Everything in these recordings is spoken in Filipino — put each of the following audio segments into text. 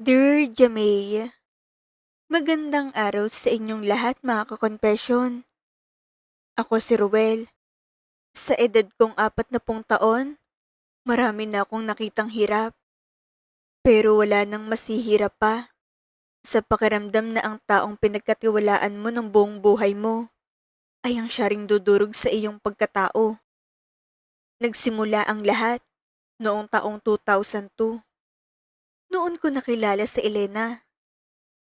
Dear Jamay, magandang araw sa inyong lahat mga kakonfesyon. Ako si Ruel. Sa edad kong 40 taon, marami na akong nakitang hirap. Pero wala nang masihirap pa sa pakiramdam na ang taong pinagkatiwalaan mo ng buong buhay mo ay ang siya ring dudurog sa iyong pagkatao. Nagsimula ang lahat noong taong 2002. Noon ko nakilala si Elena.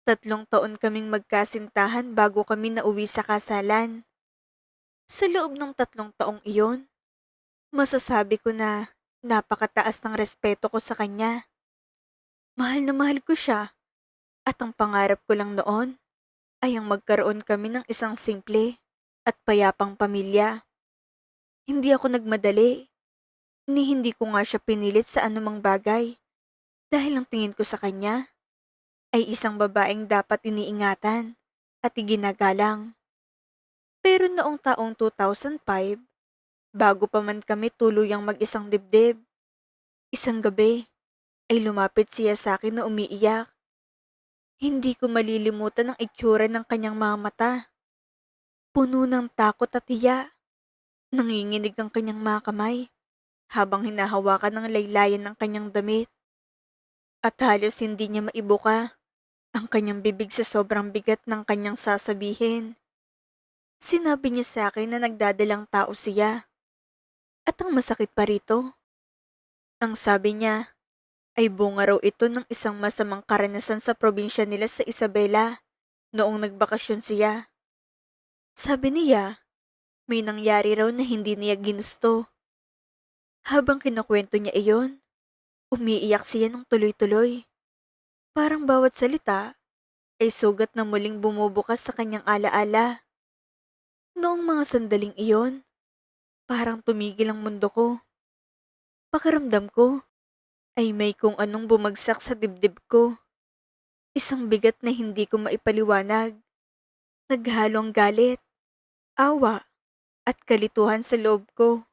3 taon kaming magkasintahan bago kami nauwi sa kasalan. Sa loob ng 3 taong iyon, masasabi ko na napakataas ng respeto ko sa kanya. Mahal na mahal ko siya at ang pangarap ko lang noon ay ang magkaroon kami ng isang simple at payapang pamilya. Hindi ako nagmadali, ni hindi ko nga siya pinilit sa anumang bagay dahil ang tingin ko sa kanya ay isang babaeng dapat iniingatan at iginagalang. Pero noong taong 2005, bago pa man kami tuluyang mag-isang dibdib, isang gabi ay lumapit siya sa akin na umiiyak. Hindi ko malilimutan ang itsura ng kanyang mga mata. Puno ng takot at hiya. Nanginginig ang kanyang mga kamay habang hinahawakan ng laylayan ng kanyang damit. At halos hindi niya maibuka ang kanyang bibig sa sobrang bigat ng kanyang sasabihin. Sinabi niya sa akin na nagdadalang tao siya. At ang masakit pa rito, ang sabi niya ay bunga raw ito ng isang masamang karanasan sa probinsya nila sa Isabela noong nagbakasyon siya. Sabi niya, may nangyari raw na hindi niya ginusto. Habang kinukwento niya iyon, umiiyak siya ng tuloy-tuloy. Parang bawat salita ay sugat na muling bumubukas sa kanyang alaala. Noong mga sandaling iyon, parang tumigil ang mundo ko. Pakiramdam ko ay may kung anong bumagsak sa dibdib ko. Isang bigat na hindi ko maipaliwanag. Naghalong galit, awa, at kalituhan sa loob ko.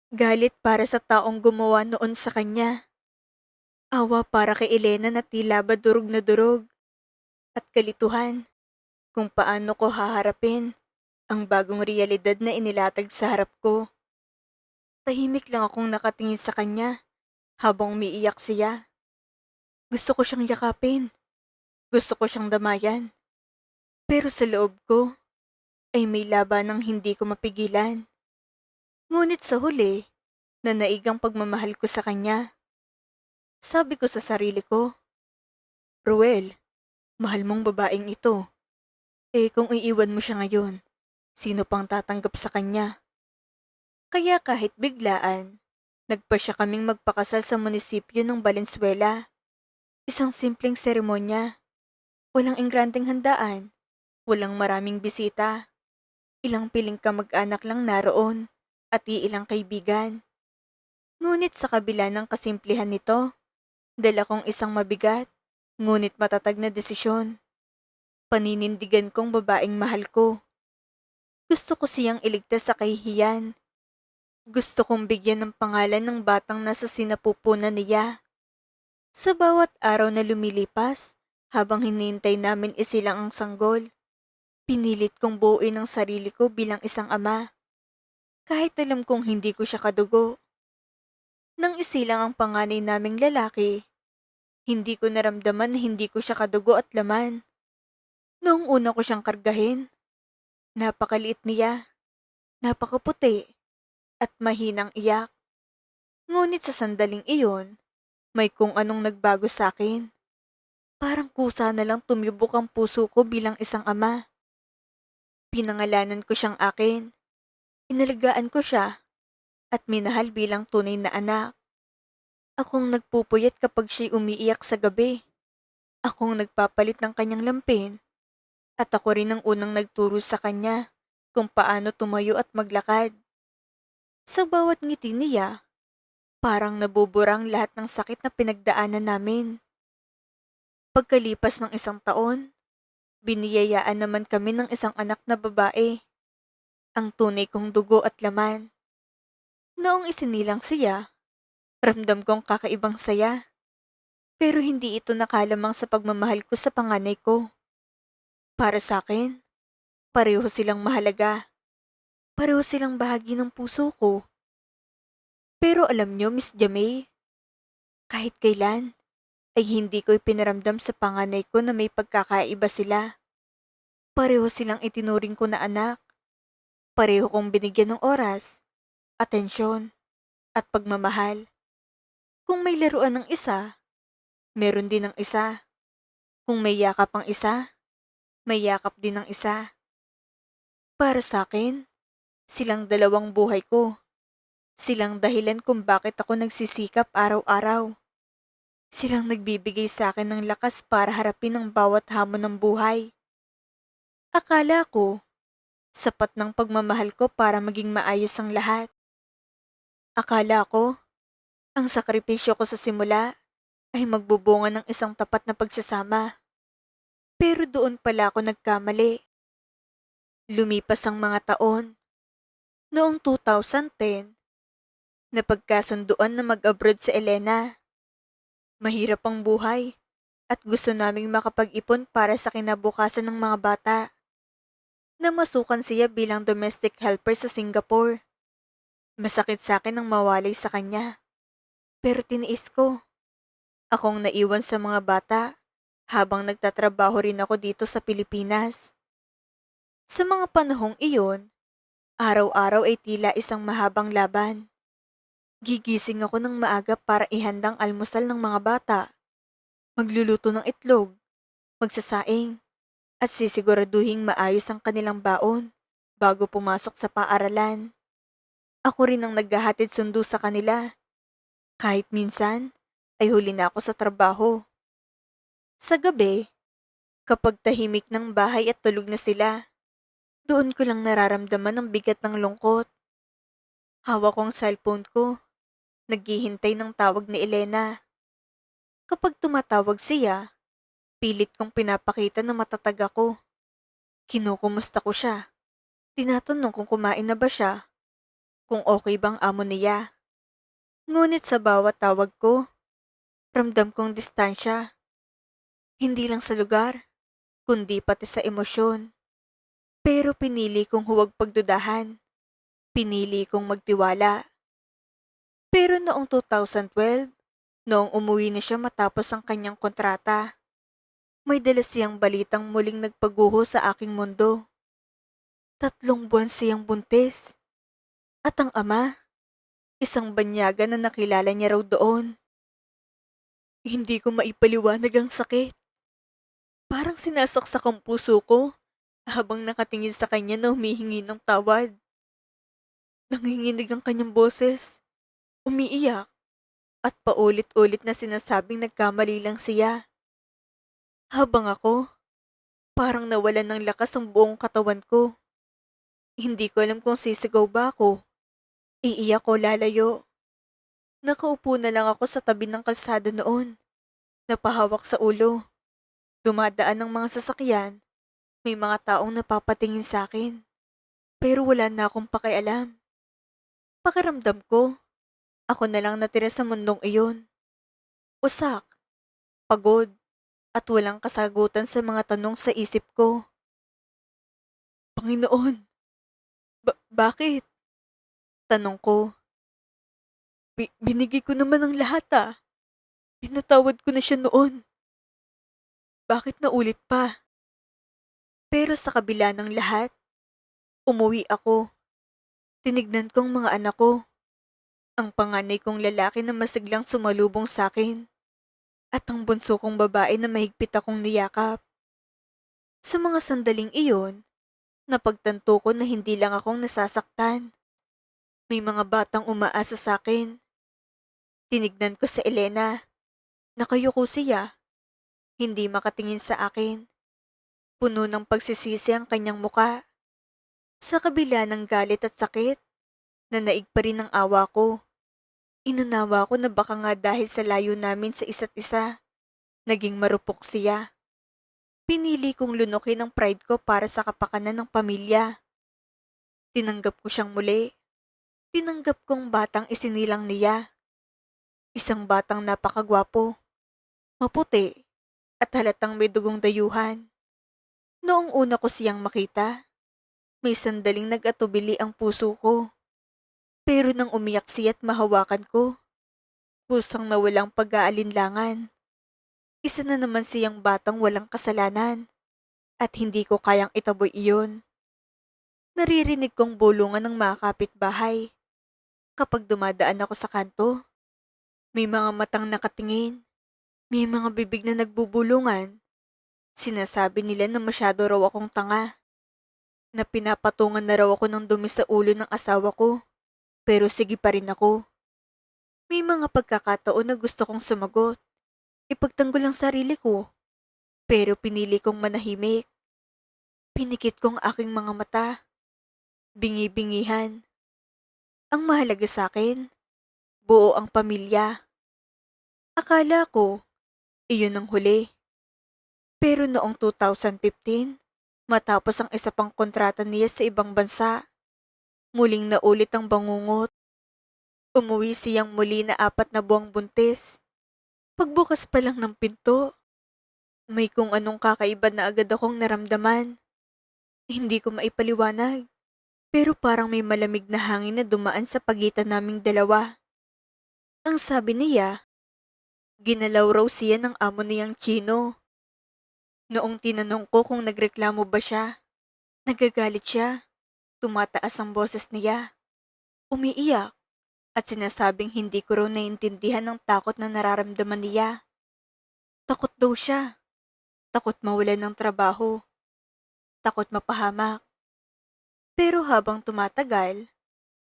Galit para sa taong gumawa noon sa kanya. Awa para kay Elena na tila ba durog na durog. At kalituhan kung paano ko haharapin ang bagong realidad na inilatag sa harap ko. Tahimik lang akong nakatingin sa kanya habang umiiyak siya. Gusto ko siyang yakapin. Gusto ko siyang damayan. Pero sa loob ko ay may labanang hindi ko mapigilan. Ngunit sa huli, nanaig ang pagmamahal ko sa kanya. Sabi ko sa sarili ko, Ruel, mahal mong babaeng ito. Kung iiwan mo siya ngayon, sino pang tatanggap sa kanya? Kaya kahit biglaan, nagpa siya kaming magpakasal sa munisipyo ng Valenzuela. Isang simpleng seremonya, walang engrandeng handaan, walang maraming bisita. Ilang piling kamag-anak lang naroon at iilang kaibigan. Ngunit sa kabila ng kasimplihan nito, dala kong isang mabigat, ngunit matatag na desisyon. Paninindigan kong babaeng mahal ko. Gusto ko siyang iligtas sa kahihiyan. Gusto kong bigyan ng pangalan ng batang nasa sinapupunan niya. Sa bawat araw na lumilipas, habang hinihintay namin isilang ang sanggol, pinilit kong buuin ang sarili ko bilang isang ama. Kahit alam kong hindi ko siya kadugo. Nang isilang ang panganay naming lalaki, hindi ko naramdaman na hindi ko siya kadugo at laman. Noong una ko siyang kargahin, napakaliit niya, napakaputi, at mahinang iyak. Ngunit sa sandaling iyon, may kung anong nagbago sa akin. Parang kusa na lang tumibok ang puso ko bilang isang ama. Pinangalanan ko siyang akin, inalagaan ko siya, at minahal bilang tunay na anak. Akong nagpupuyat kapag siya'y umiiyak sa gabi. Akong nagpapalit ng kanyang lampin. At ako rin ang unang nagturo sa kanya kung paano tumayo at maglakad. Sa bawat ngiti niya, parang nabuburang lahat ng sakit na pinagdaanan namin. Pagkalipas ng 1 taon, biniyayaan naman kami ng isang anak na babae. Ang tunay kong dugo at laman. Noong isinilang siya, ramdam kong kakaibang saya. Pero hindi ito nakalamang sa pagmamahal ko sa panganay ko. Para sa akin, pareho silang mahalaga. Pareho silang bahagi ng puso ko. Pero alam nyo, Miss Jamay, kahit kailan, ay hindi ko ipinaramdam sa panganay ko na may pagkakaiba sila. Pareho silang itinuring ko na anak. Pareho kong binigyan ng oras, atensyon, at pagmamahal. Kung may laruan ng isa, meron din ng isa. Kung may yakap ang isa, may yakap din ng isa. Para sa akin, silang dalawang buhay ko. Silang dahilan kung bakit ako nagsisikap araw-araw. Silang nagbibigay sa akin ng lakas para harapin ang bawat hamon ng buhay. Akala ko, sapat ng pagmamahal ko para maging maayos ang lahat. Akala ko, ang sakripisyo ko sa simula ay magbubunga ng isang tapat na pagsasama. Pero doon pala ako nagkamali. Lumipas ang mga taon. Noong 2010, napagkasunduan na mag-abroad si Elena. Mahirap ang buhay at gusto naming makapag-ipon para sa kinabukasan ng mga bata. Namasukan siya bilang domestic helper sa Singapore. Masakit sa akin ang mawalay sa kanya. Pero tiniis ko. Akong naiwan sa mga bata habang nagtatrabaho rin ako dito sa Pilipinas. Sa mga panahong iyon, araw-araw ay tila isang mahabang laban. Gigising ako ng maaga para ihandang almusal ng mga bata. Magluluto ng itlog, magsasaing, at sisiguraduhing maayos ang kanilang baon bago pumasok sa paaralan. Ako rin ang naghahatid sundo sa kanila. Kahit minsan, ay huli na ako sa trabaho. Sa gabi, kapag tahimik ng bahay at tulog na sila, doon ko lang nararamdaman ang bigat ng lungkot. Hawak ko ang cellphone ko, naghihintay ng tawag ni Elena. Kapag tumatawag siya, pilit kong pinapakita na matatag ako. Kinukumusta ko siya. Tinatanong kung kumain na ba siya, kung okay bang amo niya. Ngunit sa bawat tawag ko, ramdam kong distansya. Hindi lang sa lugar, kundi pati sa emosyon. Pero pinili kong huwag pagdudahan. Pinili kong magtiwala. Pero noong 2012, noong umuwi na siya matapos ang kanyang kontrata, may dala siyang balitang muling nagpaguho sa aking mundo. 3 buwan siyang buntis. At ang ama, isang banyaga na nakilala niya raw doon. Hindi ko maipaliwanag ang sakit. Parang sinasaksak ang puso ko habang nakatingin sa kanya na humihingi ng tawad. Nanginginig ang kanyang boses, umiiyak, at paulit-ulit na sinasabing nagkamali lang siya. Habang ako, parang nawalan ng lakas ang buong katawan ko. Hindi ko alam kung sisigaw ba ako. Iiyak o lalayo. Nakaupo na lang ako sa tabi ng kalsada noon. Napahawak sa ulo. Dumadaan ng mga sasakyan. May mga taong napapatingin sa akin. Pero wala na akong pakialam. Pakiramdam ko, ako na lang natira sa mundong iyon. Usak, pagod, at walang kasagutan sa mga tanong sa isip ko. Panginoon, bakit? Tanong ko. Binigay ko naman ang lahat ah. Pinatawad ko na siya noon. Bakit na ulit pa? Pero sa kabila ng lahat, umuwi ako. Tinignan kong mga anak ko. Ang panganay kong lalaki na masiglang sumalubong sa akin. At ang bunso kong babae na mahigpit akong niyakap. Sa mga sandaling iyon, napagtanto ko na hindi lang akong nasasaktan. May mga batang umaasa sa akin. Tinignan ko sa Elena. Nakayuko siya. Hindi makatingin sa akin. Puno ng pagsisisi ang kanyang muka. Sa kabila ng galit at sakit, nanaig pa rin ang awa ko. Inunawa ko na baka nga dahil sa layo namin sa isa't isa, naging marupok siya. Pinili kong lunukin ang pride ko para sa kapakanan ng pamilya. Tinanggap ko siyang muli. Tinanggap kong batang isinilang niya. Isang batang napakagwapo. maputi, at halatang may dugong dayuhan. Noong una ko siyang makita, may sandaling nag-atubili ang puso ko. Pero nang umiyak siya at mahawakan ko, kusang nawalang pag-aalinlangan. Isa na naman siyang batang walang kasalanan at hindi ko kayang itaboy iyon. Naririnig kong bulungan ng mga kapitbahay. Kapag dumadaan ako sa kanto, may mga matang nakatingin, may mga bibig na nagbubulungan. Sinasabi nila na masyado raw akong tanga, na pinapatungan na raw ako ng dumi sa ulo ng asawa ko, pero sige pa rin ako. May mga pagkakataon na gusto kong sumagot, ipagtanggol ang sarili ko, pero pinili kong manahimik. Pinikit kong aking mga mata, bingi-bingihan. Ang mahalaga sa akin, buo ang pamilya. Akala ko, iyon ang huli. Pero noong 2015, matapos ang isa pang kontrata niya sa ibang bansa, muling naulit ang bangungot. Umuwi siyang muli na 4 na buwang buntis. Pagbukas pa lang ng pinto, may kung anong kakaiba na agad akong naramdaman. Hindi ko maipaliwanag, pero parang may malamig na hangin na dumaan sa pagitan naming dalawa. Ang sabi niya, ginalaw raw siya ng amo niyang Chino. Noong tinanong ko kung nagreklamo ba siya, nagagalit siya, tumataas ang boses niya, umiiyak, at sinasabing hindi ko raw naiintindihan ang takot na nararamdaman niya. Takot daw siya, takot mawalan ng trabaho, takot mapahamak. Pero habang tumatagal,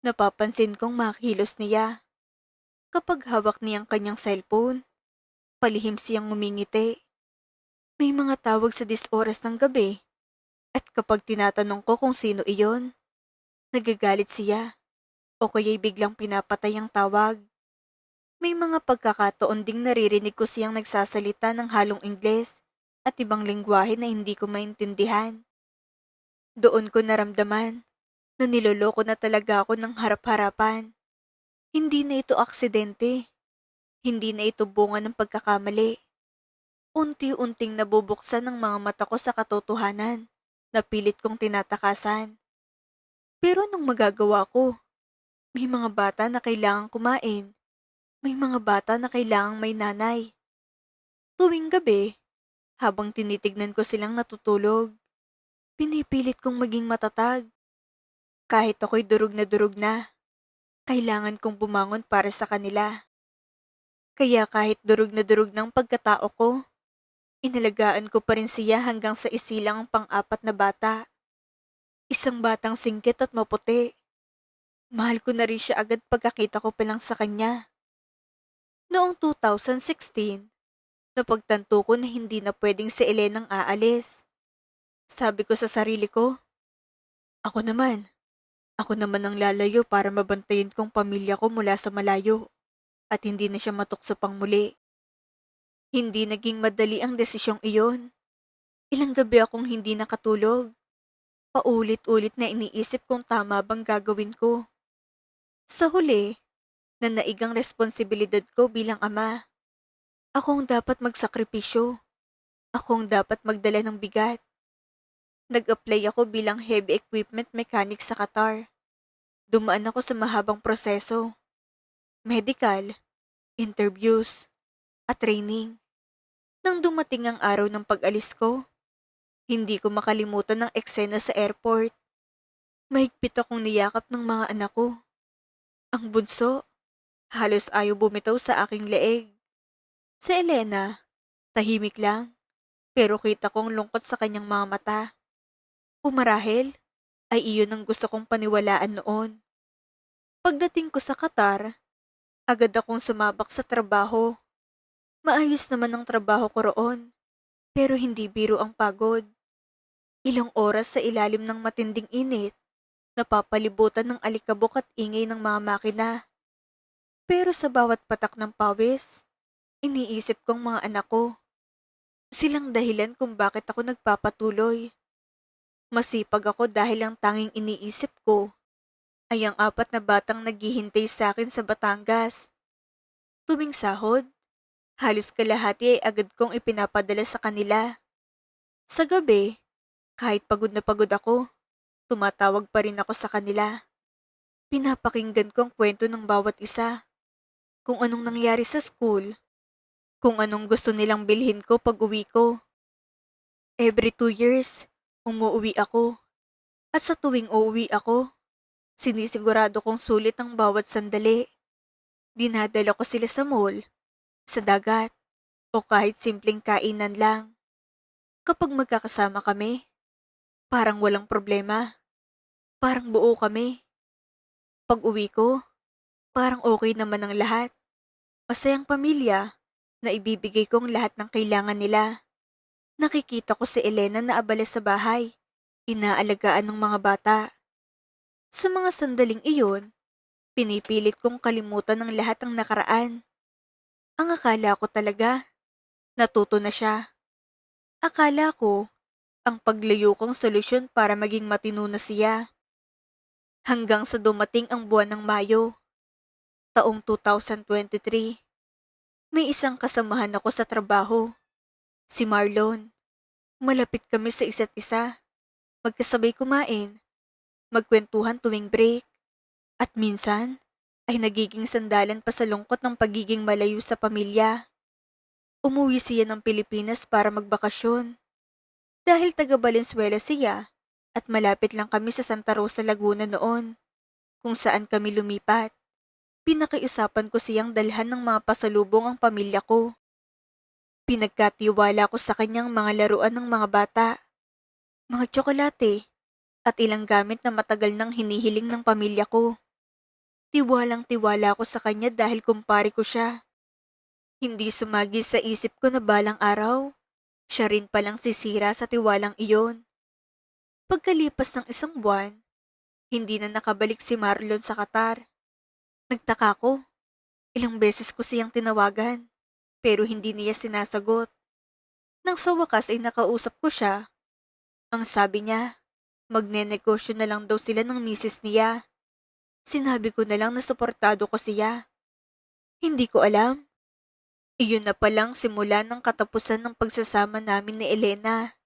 napapansin kong makilos niya. Kapag hawak niya ang kanyang cellphone, palihim siyang ngumingiti. May mga tawag sa 10 oras ng gabi, at kapag tinatanong ko kung sino iyon, nagagalit siya o kaya'y biglang pinapatay ang tawag. May mga pagkakataon ding naririnig ko siyang nagsasalita ng halong Ingles at ibang lengguwahe na hindi ko maintindihan. Doon ko naramdaman na niloloko na talaga ako ng harap-harapan. Hindi na ito aksidente. Hindi na ito bunga ng pagkakamali. Unti-unting nabubuksan ng mga mata ko sa katotohanan na pilit kong tinatakasan. Pero anong magagawa ko? May mga bata na kailangang kumain. May mga bata na kailangang may nanay. Tuwing gabi, habang tinitignan ko silang natutulog, pinipilit kong maging matatag. Kahit ako'y durog na, kailangan kong bumangon para sa kanila. Kaya kahit durog ng pagkatao ko, inalagaan ko pa rin siya hanggang sa isilang ang pang-4 na bata. Isang batang singkit at maputi. Mahal ko na rin siya agad pagkakita ko pa lang sa kanya. Noong 2016, napagtanto ko na hindi na pwedeng si Elenang aalis. Sabi ko sa sarili ko, ako naman ang lalayo para mabantayan kong pamilya ko mula sa malayo at hindi na siya matukso pang muli. Hindi naging madali ang desisyong iyon. Ilang gabi akong hindi nakatulog. Paulit-ulit na iniisip kung tama bang gagawin ko. Sa huli, nanaigang responsibilidad ko bilang ama. Akong dapat magsakripisyo. Akong dapat magdala ng bigat. Nag-apply ako bilang heavy equipment mechanic sa Qatar. Dumaan ako sa mahabang proseso. Medical, interviews, at training. Nang dumating ang araw ng pag-alis ko, hindi ko makalimutan ang eksena sa airport. Mahigpit akong niyakap ng mga anak ko. Ang bunso, halos ayaw bumitaw sa aking leeg. Si Elena, tahimik lang, pero kita kong lungkot sa kanyang mga mata. Umarahil, ay iyon ang gusto kong paniwalaan noon. Pagdating ko sa Qatar, agad akong sumabak sa trabaho. Maayos naman ang trabaho ko roon, pero hindi biro ang pagod. Ilang oras sa ilalim ng matinding init, napapalibutan ng alikabok at ingay ng mga makina. Pero sa bawat patak ng pawis, iniisip kong mga anak ko. Silang dahilan kung bakit ako nagpapatuloy. Masipag ako dahil ang tanging iniisip ko ay ang 4 na batang naghihintay sa akin sa Batangas. Tuwing sahod, Halos kalahati ay agad kong ipinapadala sa kanila. Sa gabi, kahit pagod na ako, tumatawag pa rin ako sa kanila. Pinapakinggan ko ang kwento ng bawat isa. Kung anong nangyari sa school, kung anong gusto nilang bilhin ko pag uwi ko. Every 2 years, umuwi ako. At sa tuwing uuwi ako, sinisigurado kong sulit ang bawat sandali. Dinadala ko sila sa mall, sa dagat, o kahit simpleng kainan lang. Kapag magkakasama kami, parang walang problema. Parang buo kami. Pag uwi ko, parang okay naman ang lahat. Masayang pamilya na ibibigay kong lahat ng kailangan nila. Nakikita ko si Elena na abala sa bahay, inaalagaan ng mga bata. Sa mga sandaling iyon, pinipilit kong kalimutan ng lahat ng nakaraan. Ang akala ko talaga, natuto na siya. Akala ko, ang paglayo kong solusyon para maging matino na siya. Hanggang sa dumating ang buwan ng Mayo, taong 2023. May isang kasamahan ako sa trabaho, si Marlon. Malapit kami sa isa't isa, magkasabay kumain, magkwentuhan tuwing break, at minsan ay nagiging sandalan pa sa lungkot ng pagiging malayo sa pamilya. Umuwi siya ng Pilipinas para magbakasyon. Dahil taga Valenzuela siya at malapit lang kami sa Santa Rosa, Laguna noon, kung saan kami lumipat. Pinakiusapan ko siyang dalhan ng mga pasalubong ang pamilya ko. Pinagkatiwala ko sa kanyang mga laruan ng mga bata, mga tsokolate, at ilang gamit na matagal nang hinihiling ng pamilya ko. Tiwalang tiwala ko sa kanya dahil kumpare ko siya. Hindi sumagi sa isip ko na balang araw, siya rin palang sisira sa tiwalang iyon. Pagkalipas ng isang buwan, hindi na nakabalik si Marlon sa Qatar. Nagtaka ko, ilang beses ko siyang tinawagan, pero hindi niya sinasagot. Nang sa wakas ay nakausap ko siya, ang sabi niya, magnenegosyo na lang daw sila ng misis niya. Sinabi ko na lang na suportado ko siya. Hindi ko alam. Iyon na palang simula ng katapusan ng pagsasama namin ni Elena.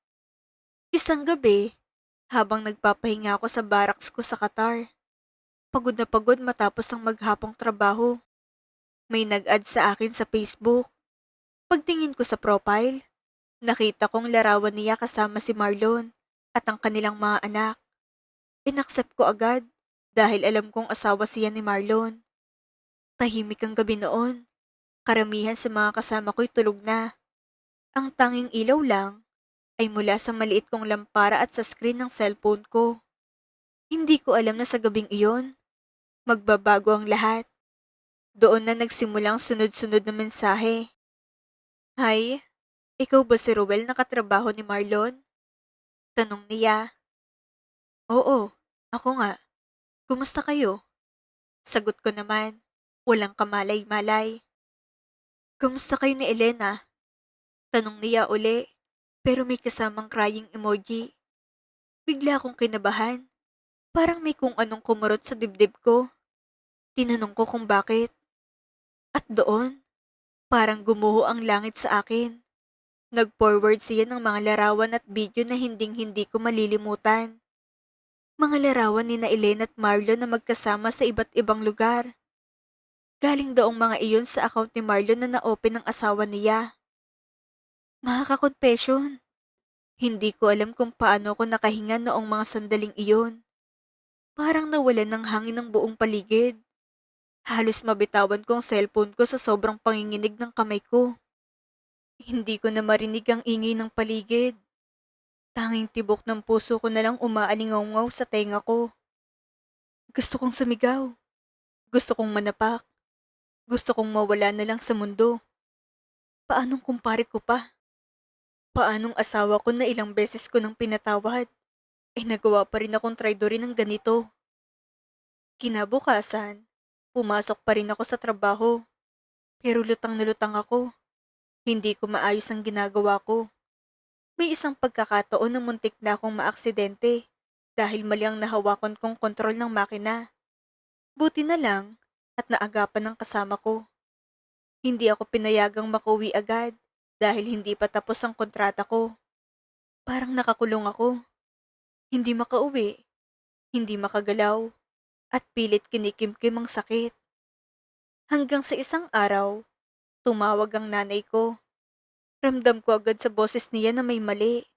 Isang gabi, habang nagpapahinga ako sa barracks ko sa Qatar, pagod na pagod matapos ang maghapong trabaho, may nag-add sa akin sa Facebook. Pagtingin ko sa profile, nakita kong larawan niya kasama si Marlon at ang kanilang mga anak. Inaccept ko agad dahil alam kong asawa siya ni Marlon. Tahimik ang gabi noon. Karamihan sa mga kasama ko'y tulog na. Ang tanging ilaw lang ay mula sa maliit kong lampara at sa screen ng cellphone ko. Hindi ko alam na sa gabing iyon, magbabago ang lahat. Doon na nagsimulang sunod-sunod na mensahe. Hi, ikaw ba si Ruel na katrabaho ni Marlon? Tanong niya. Oo, ako nga. Kumusta kayo? Sagot ko naman, walang kamalay-malay. Kumusta kayo ni Elena? Tanong niya uli, pero may kasamang crying emoji. Bigla akong kinabahan. Parang may kung anong kumurot sa dibdib ko. Tinanong ko kung bakit. At doon, parang gumuho ang langit sa akin. Nag-forward siya ng mga larawan at video na hinding-hindi ko malilimutan. Mga larawan ni na Elena at Marlon na magkasama sa iba't ibang lugar. Galing daong mga iyon sa account ni Marlon na na-open ng asawa niya. Makaka-confession, hindi ko alam kung paano ako nakahinga noong mga sandaling iyon. Parang nawalan ng hangin ng buong paligid. Halos mabitawan ko ang cellphone ko sa sobrang panginginig ng kamay ko. Hindi ko na marinig ang ingay ng paligid. Tanging tibok ng puso ko na lang umaalingaw sa tenga ko. Gusto kong sumigaw. Gusto kong manapak. Gusto kong mawala na lang sa mundo. Paanong kumpare ko pa? Paanong asawa ko na ilang beses ko nang pinatawad? Nagawa pa rin akong traidorin ng ganito. Kinabukasan, pumasok pa rin ako sa trabaho. Pero lutang na lutang ako. Hindi ko maayos ang ginagawa ko. May isang pagkakataon na muntik na akong maaksidente dahil mali ang nahawakan kong kontrol ng makina. Buti na lang at naagapan ng kasama ko. Hindi ako pinayagang makauwi agad dahil hindi pa tapos ang kontrata ko. Parang nakakulong ako. Hindi makauwi, hindi makagalaw, at pilit kinikimkim ang sakit. Hanggang sa isang araw, tumawag ang nanay ko. Ramdam ko agad sa boses niya na may mali.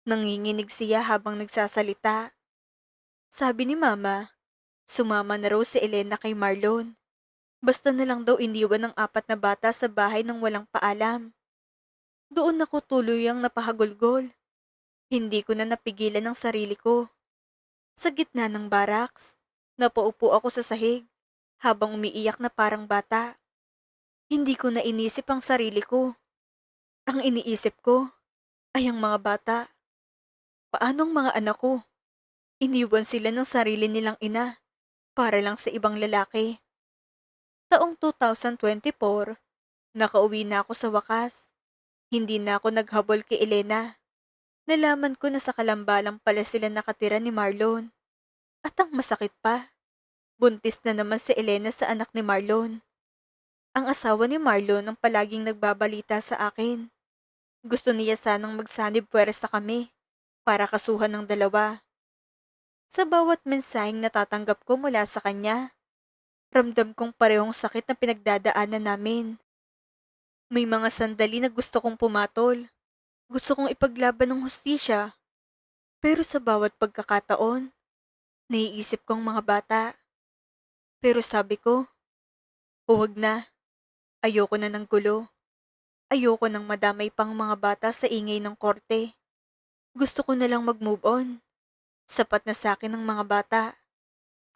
Nanginginig siya habang nagsasalita. Sabi ni Mama, sumama na raw si Elena kay Marlon. Basta na lang daw iniwan ng 4 na bata sa bahay nang walang paalam. Doon ako tuluyang napahagulgol. Hindi ko na napigilan ang sarili ko. Sa gitna ng barracks, napaupo ako sa sahig habang umiiyak na parang bata. Hindi ko na inisip ang sarili ko. Ang iniisip ko ay ang mga bata. Paano ang mga anak ko? Iniwan sila ng sarili nilang ina para lang sa ibang lalaki. Taong 2024, nakauwi na ako sa wakas. Hindi na ako naghabol kay Elena. Nalaman ko na sa Kalambalang pala sila nakatira ni Marlon. At ang masakit pa, buntis na naman si Elena sa anak ni Marlon. Ang asawa ni Marlon ang palaging nagbabalita sa akin. Gusto niya sanang magsanib puwersa kami para kasuhan ng dalawa. Sa bawat mensaheng natatanggap ko mula sa kanya, ramdam kong parehong sakit na pinagdadaanan namin. May mga sandali na gusto kong pumatol. Gusto kong ipaglaban ng hustisya. Pero sa bawat pagkakataon, naiisip ko ang mga bata. Pero sabi ko, huwag na. Ayoko na ng gulo. Ayoko nang madamay pang mga bata sa ingay ng korte. Gusto ko na lang mag-move on. Sapat na sa akin ang mga bata.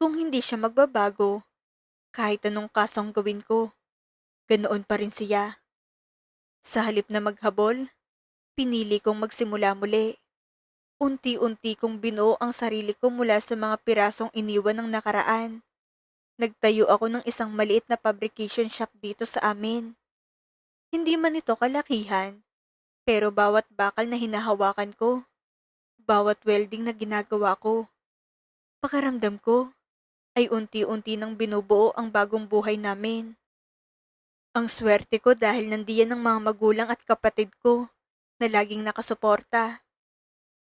Kung hindi siya magbabago, kahit anong kasong gawin ko, ganoon pa rin siya. Sa halip na maghabol, pinili kong magsimula muli. Unti-unti kong binuo ang sarili ko mula sa mga pirasong iniwan ng nakaraan. Nagtayo ako ng isang maliit na fabrication shop dito sa amin. Hindi man ito kalakihan, pero bawat bakal na hinahawakan ko, bawat welding na ginagawa ko, pakiramdam ko ay unti-unti nang binubuo ang bagong buhay namin. Ang swerte ko dahil nandiyan ang mga magulang at kapatid ko na laging nakasuporta.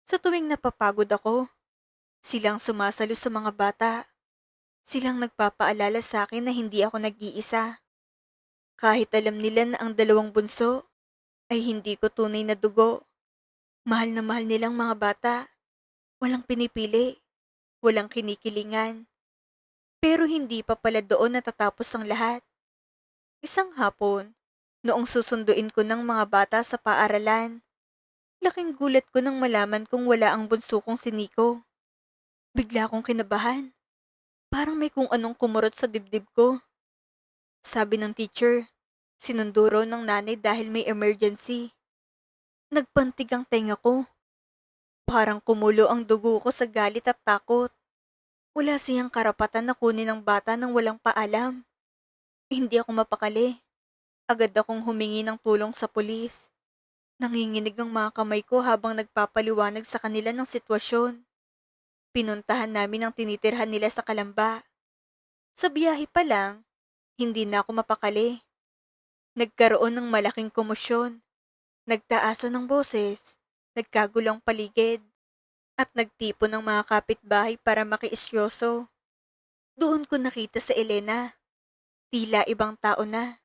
Sa tuwing napapagod ako, silang sumasalo sa mga bata. Silang nagpapaalala sa akin na hindi ako nag-iisa. Kahit alam nila na ang 2 bunso ay hindi ko tunay na dugo. Mahal na mahal nilang mga bata. Walang pinipili. Walang kinikilingan. Pero hindi pa pala doon natatapos ang lahat. Isang hapon, noong susunduin ko ng mga bata sa paaralan, laking gulat ko nang malaman kong wala ang bunso kong si Nico. Bigla akong kinabahan. Parang may kung anong kumurot sa dibdib ko. Sabi ng teacher, sinunduro ng nanay dahil may emergency. Nagpantig ang tenga ko. Parang kumulo ang dugo ko sa galit at takot. Wala siyang karapatan na kunin ang bata nang walang paalam. Hindi ako mapakali. Agad akong humingi ng tulong sa pulis. Nanginginig ang mga kamay ko habang nagpapaliwanag sa kanila ng sitwasyon. Pinuntahan namin ang tinitirhan nila sa Kalamba. Sa biyahe pa lang, hindi na ako mapakali. Nagkaroon ng malaking komosyon. Nagtaasan ng boses, nagkagulong paligid, at nagtipon ng mga kapitbahay para makiisyoso. Doon ko nakita si Elena. Tila ibang tao na.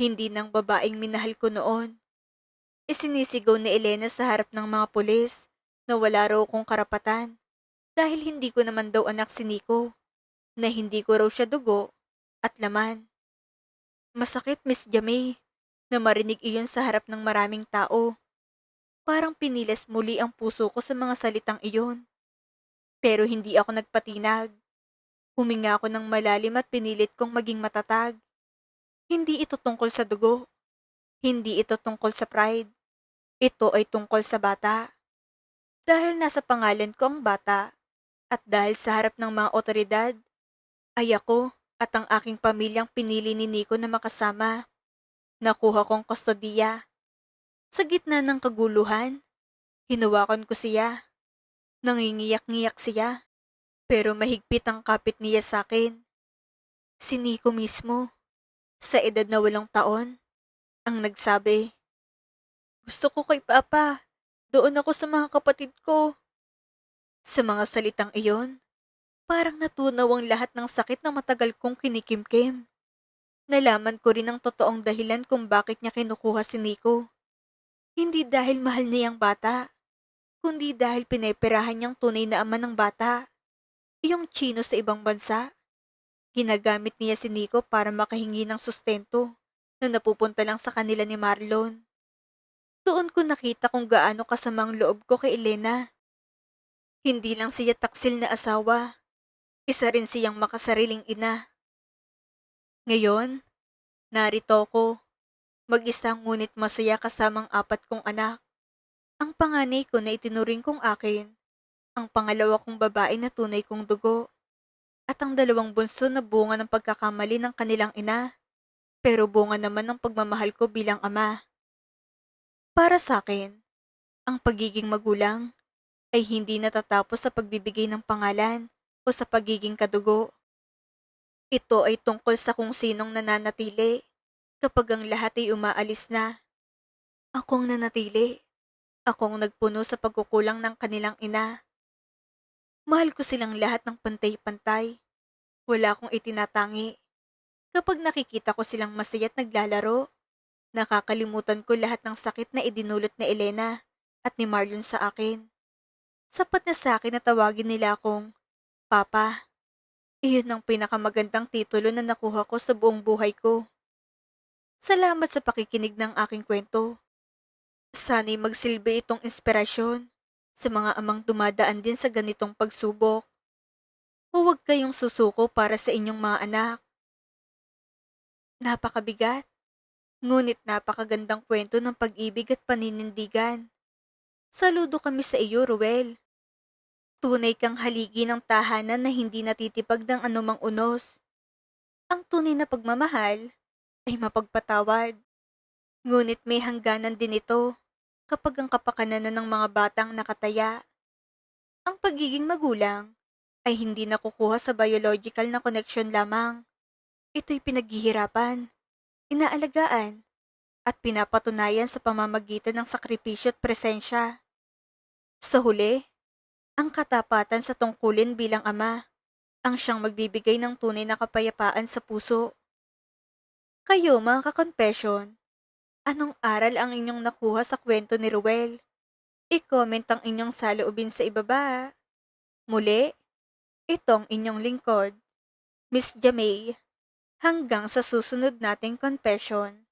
Hindi ng babaeng minahal ko noon. Isinisigaw ni Elena sa harap ng mga pulis na wala raw kong karapatan dahil hindi ko naman daw anak si Nico, na hindi ko raw siya dugo at laman. Masakit, Miss Jamie, na marinig iyon sa harap ng maraming tao. Parang pinilas muli ang puso ko sa mga salitang iyon. Pero hindi ako nagpatinag. Huminga ako ng malalim at pinilit kong maging matatag. Hindi ito tungkol sa dugo. Hindi ito tungkol sa pride. Ito ay tungkol sa bata. Dahil nasa pangalan ko ang bata, at dahil sa harap ng mga otoridad, ay ako at ang aking pamilyang pinili ni Nico na makasama. Nakuha kong kustodiya. Sa gitna ng kaguluhan, hinawakan ko siya. Nangingiyak-ngiyak siya, pero mahigpit ang kapit niya sa akin. Si Nico mismo. Sa edad na 8 taon, ang nagsabi, "Gusto ko kay Papa. Doon ako sa mga kapatid ko." Sa mga salitang iyon, parang natunaw ang lahat ng sakit na matagal kong kinikimkim. Nalaman ko rin ang totoong dahilan kung bakit niya kinukuha si Nico. Hindi dahil mahal niya ang bata, kundi dahil pineperahan niyang tunay na ama ng bata, yung Chino sa ibang bansa. Ginagamit niya si Nico para makahingi ng sustento na napupunta lang sa kanila ni Marlon. Doon ko nakita kung gaano kasamang loob ko kay Elena. Hindi lang siya taksil na asawa, isa rin siyang makasariling ina. Ngayon, narito ko, mag-isa ngunit masaya kasamang 4 kong anak. Ang panganay ko na itinuring kong akin, ang pangalawa kong babae na tunay kong dugo, at ang 2 bunso na bunga ng pagkakamali ng kanilang ina, pero bunga naman ng pagmamahal ko bilang ama. Para sa akin, ang pagiging magulang ay hindi natatapos sa pagbibigay ng pangalan o sa pagiging kadugo. Ito ay tungkol sa kung sinong nananatili kapag ang lahat ay umaalis na. Akong nanatili. Akong nagpuno sa pagkukulang ng kanilang ina. Mahal ko silang lahat ng pantay-pantay. Wala akong itinatangi. Kapag nakikita ko silang masaya't naglalaro, nakakalimutan ko lahat ng sakit na idinulot ni Elena at ni Marlon sa akin. Sapat na sa akin na tawagin nila akong Papa. Iyon ang pinakamagandang titulo na nakuha ko sa buong buhay ko. Salamat sa pakikinig ng aking kwento. Sana'y magsilbi itong inspirasyon sa mga amang dumadaan din sa ganitong pagsubok. Huwag kayong susuko para sa inyong mga anak. Napakabigat, ngunit napakagandang kwento ng pag-ibig at paninindigan. Saludo kami sa iyo, Ruel. Tunay kang haligi ng tahanan na hindi natitipag ng anumang unos. Ang tunay na pagmamahal ay mapagpatawad. Ngunit may hangganan din ito kapag ang kapakanan na ng mga batang nakataya. Ang pagiging magulang ay hindi nakukuha sa biological na koneksyon lamang. Ito'y pinaghihirapan, inaalagaan, at pinapatunayan sa pamamagitan ng sakripisyo at presensya. Sa huli, ang katapatan sa tungkulin bilang ama ang siyang magbibigay ng tunay na kapayapaan sa puso. Kayo mga ka-confession, anong aral ang inyong nakuha sa kwento ni Ruel? I-comment ang inyong saloobin sa ibaba. Muli, itong inyong lingkod, Miss Jamay. Hanggang sa susunod nating confession.